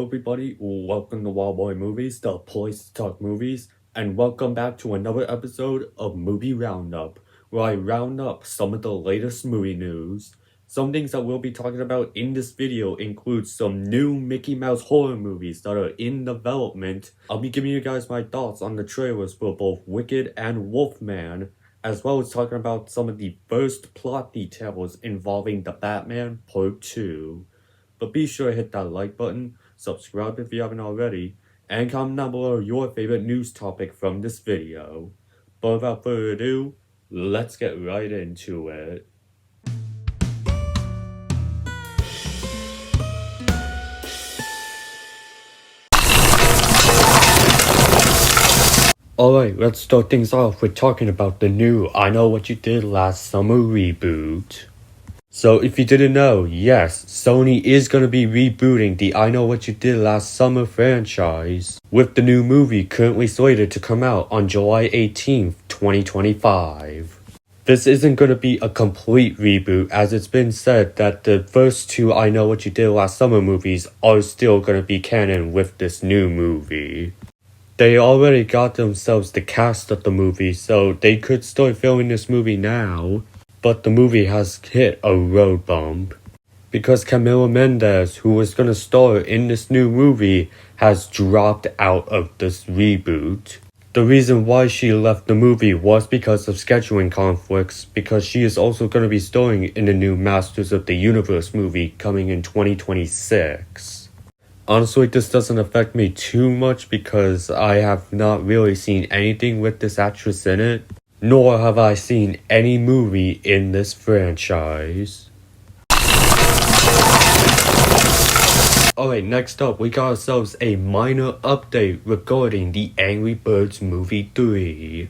everybody, welcome to Wild Boy Movies, the place to talk movies, and welcome back to another episode of Movie Roundup, where I round up some of the latest movie news. Some things that we'll be talking about in this video include some new Mickey Mouse horror movies that are in development. I'll be giving you guys my thoughts on the trailers for both Wicked and Wolfman, as well as talking about some of the first plot details involving The Batman Part 2. But be sure to hit that like button, subscribe if you haven't already, and comment down below your favorite news topic from this video. But without further ado, let's get right into it. Alright, let's start things off with talking about the new I Know What You Did Last Summer reboot. So if you didn't know, yes, Sony is going to be rebooting the I Know What You Did Last Summer franchise, with the new movie currently slated to come out on July 18th, 2025. This isn't going to be a complete reboot, as it's been said that the first two I Know What You Did Last Summer movies are still going to be canon with this new movie. They already got themselves the cast of the movie, so they could start filming this movie now. But the movie has hit a road bump, because Camila Mendes, who was going to star in this new movie, has dropped out of this reboot. The reason why she left the movie was because of scheduling conflicts, because she is also going to be starring in the new Masters of the Universe movie coming in 2026. Honestly, this doesn't affect me too much because I have not really seen anything with this actress in it, nor have I seen any movie in this franchise. Alright, next up, we got ourselves a minor update regarding the Angry Birds Movie 3.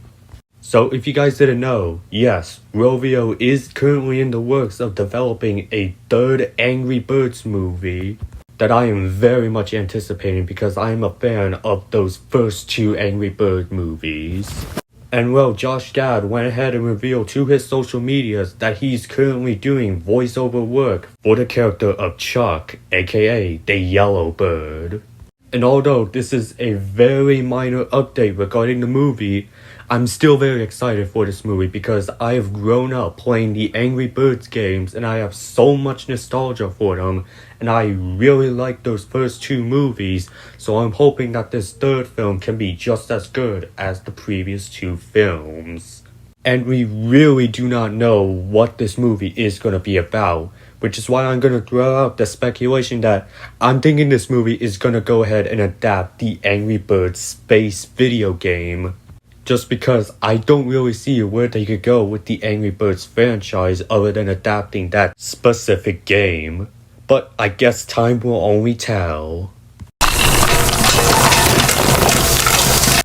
So, if you guys didn't know, yes, Rovio is currently in the works of developing a third Angry Birds movie that I am very much anticipating because I am a fan of those first two Angry Bird movies. And well, Josh Gad went ahead and revealed to his social medias that he's currently doing voiceover work for the character of Chuck, aka the Yellow Bird. And although this is a very minor update regarding the movie, I'm still very excited for this movie because I have grown up playing the Angry Birds games and I have so much nostalgia for them, and I really like those first two movies, so I'm hoping that this third film can be just as good as the previous two films. And we really do not know what this movie is going to be about, which is why I'm going to throw out the speculation that I'm thinking this movie is going to go ahead and adapt the Angry Birds space video game. Just because I don't really see where they could go with the Angry Birds franchise other than adapting that specific game. But I guess time will only tell.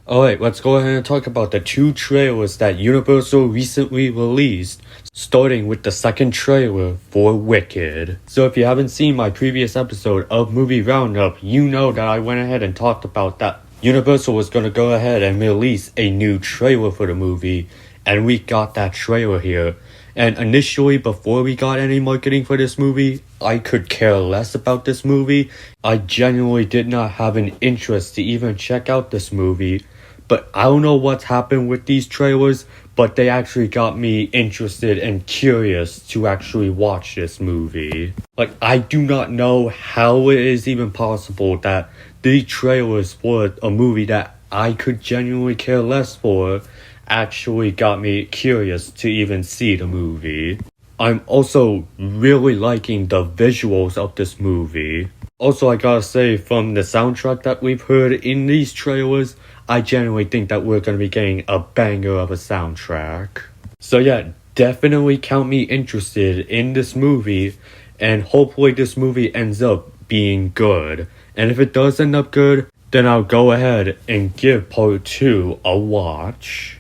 Alright, let's go ahead and talk about the two trailers that Universal recently released, starting with the second trailer for Wicked. So if you haven't seen my previous episode of Movie Roundup, you know that I went ahead and talked about that Universal was going to go ahead and release a new trailer for the movie, and we got that trailer here. And initially, before we got any marketing for this movie, I could care less about this movie. I genuinely did not have an interest to even check out this movie. But I don't know what's happened with these trailers, but they actually got me interested and curious to actually watch this movie. Like, I do not know how it is even possible that the trailers for a movie that I could genuinely care less for actually got me curious to even see the movie. I'm also really liking the visuals of this movie. Also, I gotta say, from the soundtrack that we've heard in these trailers, I genuinely think that we're gonna be getting a banger of a soundtrack. So yeah, definitely count me interested in this movie, and hopefully this movie ends up being good. And if it does end up good, then I'll go ahead and give part 2 a watch.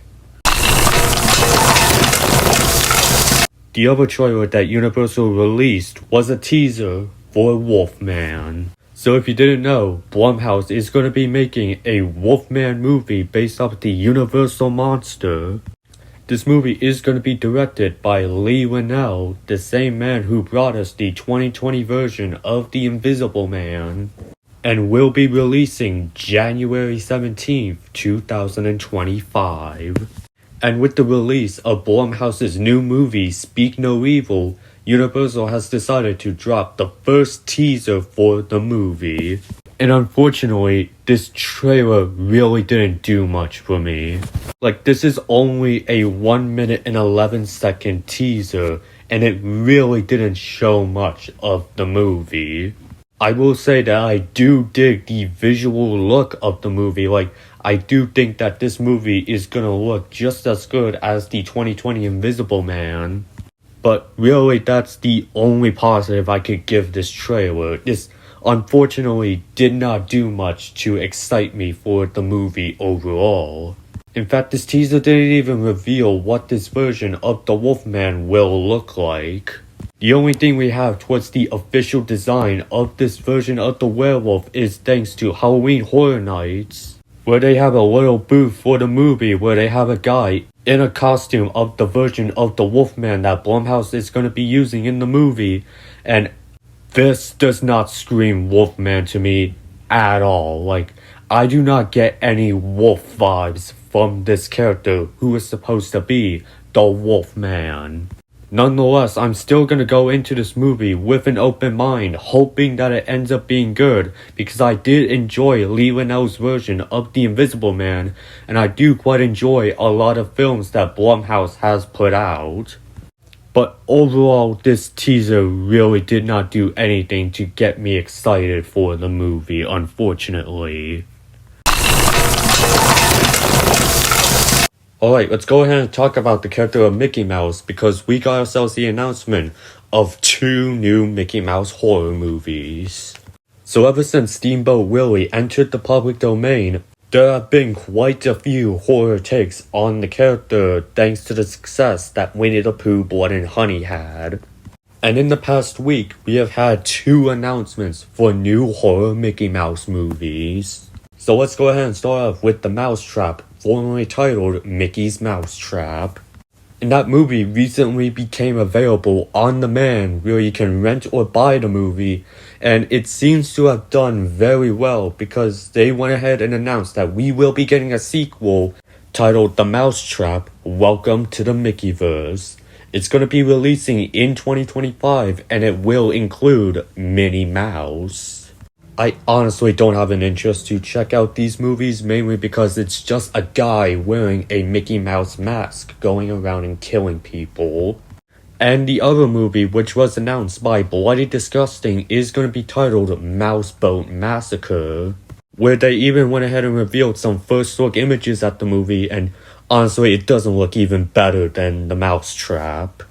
The other trailer that Universal released was a teaser for Wolfman. So if you didn't know, Blumhouse is going to be making a Wolfman movie based off the Universal monster. This movie is going to be directed by Leigh Whannell, the same man who brought us the 2020 version of The Invisible Man. and will be releasing January 17th, 2025. And with the release of Blumhouse's new movie, Speak No Evil, Universal has decided to drop the first teaser for the movie. And unfortunately, this trailer really didn't do much for me. Like, this is only a 1 minute and 11-second teaser, and it really didn't show much of the movie. I will say that I do dig the visual look of the movie. Like, I do think that this movie is gonna look just as good as the 2020 Invisible Man. But really, that's the only positive I could give this trailer. This unfortunately did not do much to excite me for the movie overall. In fact, this teaser didn't even reveal what this version of the Wolfman will look like. The only thing we have towards the official design of this version of the werewolf is thanks to Halloween Horror Nights, where they have a little booth for the movie where they have a guy in a costume of the version of the Wolfman that Blumhouse is going to be using in the movie, and this does not scream Wolfman to me at all. Like, I do not get any wolf vibes from this character who is supposed to be the Wolfman. Nonetheless, I'm still gonna go into this movie with an open mind, hoping that it ends up being good, because I did enjoy Lee Linnell's version of The Invisible Man, and I do quite enjoy a lot of films that Blumhouse has put out. But overall, this teaser really did not do anything to get me excited for the movie, unfortunately. Alright, let's go ahead and talk about the character of Mickey Mouse, because we got ourselves the announcement of 2 new Mickey Mouse horror movies. So ever since Steamboat Willie entered the public domain, there have been quite a few horror takes on the character thanks to the success that Winnie the Pooh Blood and Honey had. And in the past week, we have had 2 announcements for new horror Mickey Mouse movies. So let's go ahead and start off with The Mousetrap, formerly titled Mickey's Mousetrap. And that movie recently became available on demand where you can rent or buy the movie, and it seems to have done very well because they went ahead and announced that we will be getting a sequel titled The Mousetrap, Welcome to the Mickeyverse. It's going to be releasing in 2025 and it will include Minnie Mouse. I honestly don't have an interest to check out these movies, mainly because it's just a guy wearing a Mickey Mouse mask going around and killing people. And the other movie, which was announced by Bloody Disgusting, is going to be titled Mouseboat Massacre, where they even went ahead and revealed some first look images at the movie, and honestly it doesn't look even better than The Mousetrap.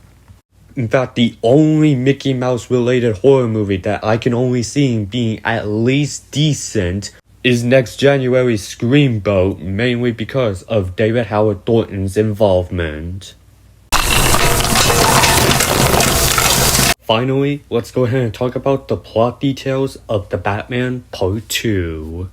In fact, the only Mickey Mouse related horror movie that I can only see being at least decent is next January's Screamboat, mainly because of David Howard Thornton's involvement. Finally, let's go ahead and talk about the plot details of The Batman Part 2.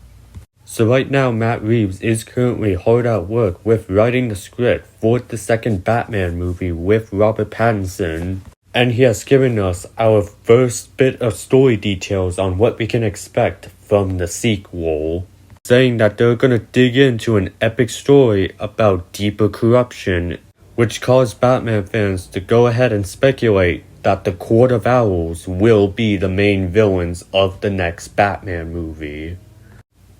So right now, Matt Reeves is currently hard at work with writing the script for the second Batman movie with Robert Pattinson, and he has given us our first bit of story details on what we can expect from the sequel, saying that they're gonna dig into an epic story about deeper corruption, which caused Batman fans to go ahead and speculate that the Court of Owls will be the main villains of the next Batman movie.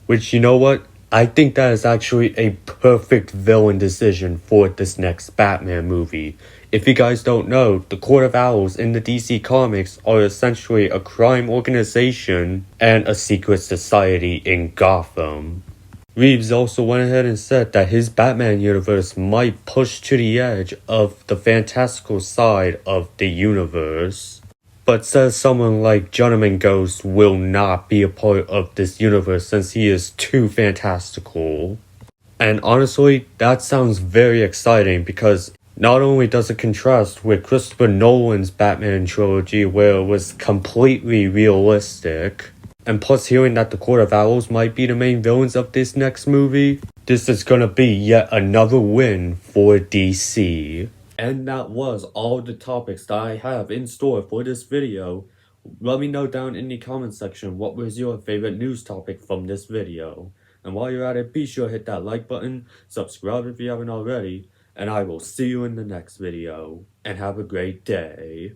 Which, you know what? I think that is actually a perfect villain decision for this next Batman movie. If you guys don't know, the Court of Owls in the DC Comics are essentially a crime organization and a secret society in Gotham. Reeves also went ahead and said that his Batman universe might push to the edge of the fantastical side of the universe. But says someone like Gentleman Ghost will not be a part of this universe since he is too fantastical. And honestly, that sounds very exciting because not only does it contrast with Christopher Nolan's Batman trilogy where it was completely realistic, and plus hearing that the Court of Owls might be the main villains of this next movie, this is gonna be yet another win for DC. And that was all the topics that I have in store for this video. Let me know down in the comment section what was your favorite news topic from this video. And while you're at it, be sure to hit that like button, subscribe if you haven't already, and I will see you in the next video. And have a great day.